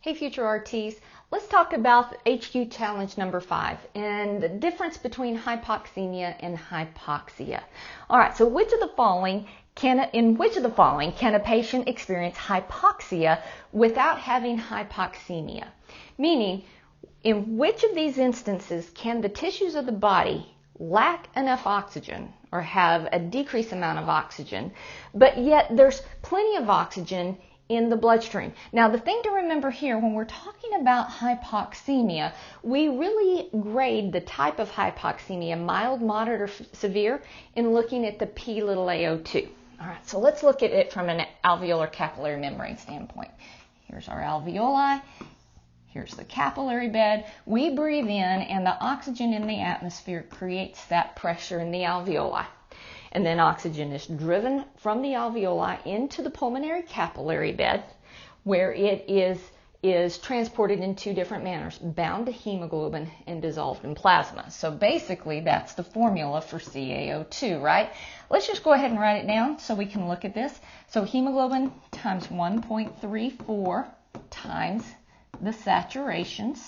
Hey future RTs, let's talk about HQ challenge number 5 and the difference between hypoxemia and hypoxia. Alright, so in which of the following can a patient experience hypoxia without having hypoxemia? Meaning, in which of these instances can the tissues of the body lack enough oxygen or have a decreased amount of oxygen, but yet there's plenty of oxygen in the bloodstream? Now, the thing to remember here, when we're talking about hypoxemia, we really grade the type of hypoxemia, mild, moderate, or severe, in looking at the P(a)O2. All right, so let's look at it from an alveolar capillary membrane standpoint. Here's our alveoli. Here's the capillary bed. We breathe in, and the oxygen in the atmosphere creates that pressure in the alveoli. And then oxygen is driven from the alveoli into the pulmonary capillary bed, where it is transported in two different manners, bound to hemoglobin and dissolved in plasma. So basically, that's the formula for CaO2, right? Let's just go ahead and write it down so we can look at this. So hemoglobin times 1.34 times the saturations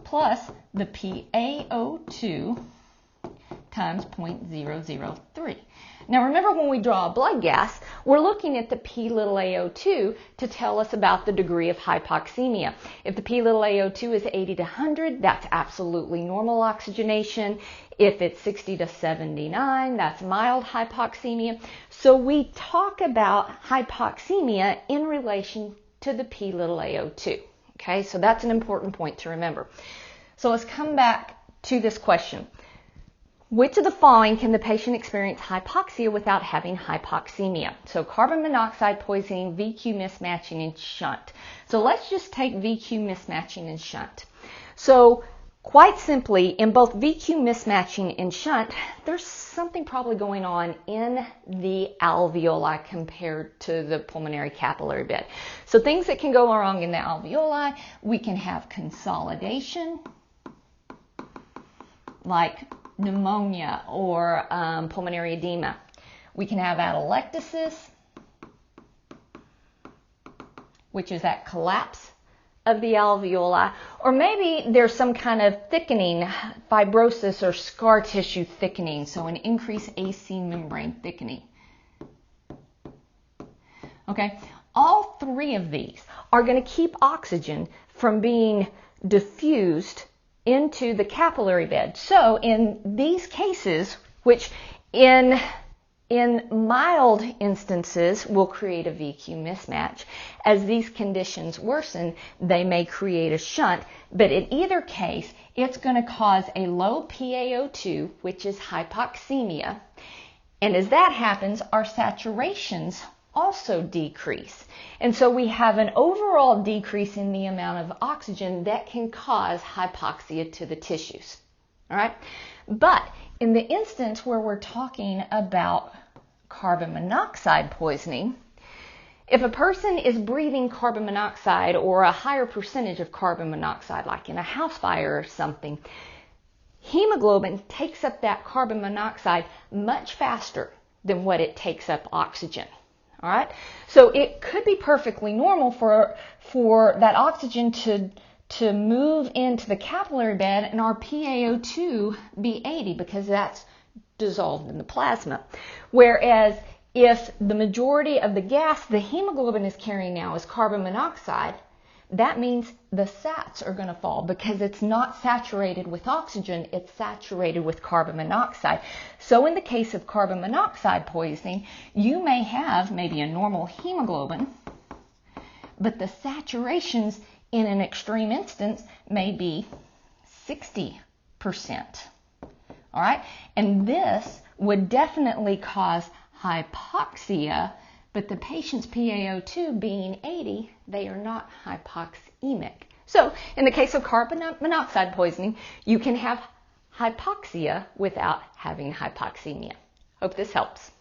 plus the PaO2 times 0.003. Now remember, when we draw a blood gas, we're looking at the P(a)O2 to tell us about the degree of hypoxemia. If the P(a)O2 is 80 to 100, that's absolutely normal oxygenation. If it's 60 to 79, that's mild hypoxemia. So we talk about hypoxemia in relation to the P(a)O2. Okay, so that's an important point to remember. So let's come back to this question. Which of the following can the patient experience hypoxia without having hypoxemia? So carbon monoxide poisoning, VQ mismatching, and shunt. So let's just take VQ mismatching and shunt. So quite simply, in both VQ mismatching and shunt, there's something probably going on in the alveoli compared to the pulmonary capillary bed. So things that can go wrong in the alveoli, we can have consolidation, like pneumonia or pulmonary edema. We can have atelectasis, which is that collapse of the alveoli, or maybe there's some kind of thickening, fibrosis or scar tissue thickening, so an increased AC membrane thickening. Okay, all three of these are going to keep oxygen from being diffused into the capillary bed. So in these cases, which in mild instances will create a VQ mismatch, as these conditions worsen, they may create a shunt, but in either case, it's going to cause a low PaO2, which is hypoxemia, and as that happens, our saturations also decrease. And so we have an overall decrease in the amount of oxygen that can cause hypoxia to the tissues. All right? But in the instance where we're talking about carbon monoxide poisoning, if a person is breathing carbon monoxide or a higher percentage of carbon monoxide, like in a house fire or something, hemoglobin takes up that carbon monoxide much faster than what it takes up oxygen. All right, so it could be perfectly normal for that oxygen to move into the capillary bed and our PaO2 be 80 because that's dissolved in the plasma. Whereas if the majority of the gas the hemoglobin is carrying now is carbon monoxide, that means the sats are going to fall because it's not saturated with oxygen, it's saturated with carbon monoxide. So in the case of carbon monoxide poisoning, you may have maybe a normal hemoglobin, but the saturations in an extreme instance may be 60%. All right, and this would definitely cause hypoxia, but the patient's PaO2 being 80, they are not hypoxemic. So in the case of carbon monoxide poisoning, you can have hypoxia without having hypoxemia. Hope this helps.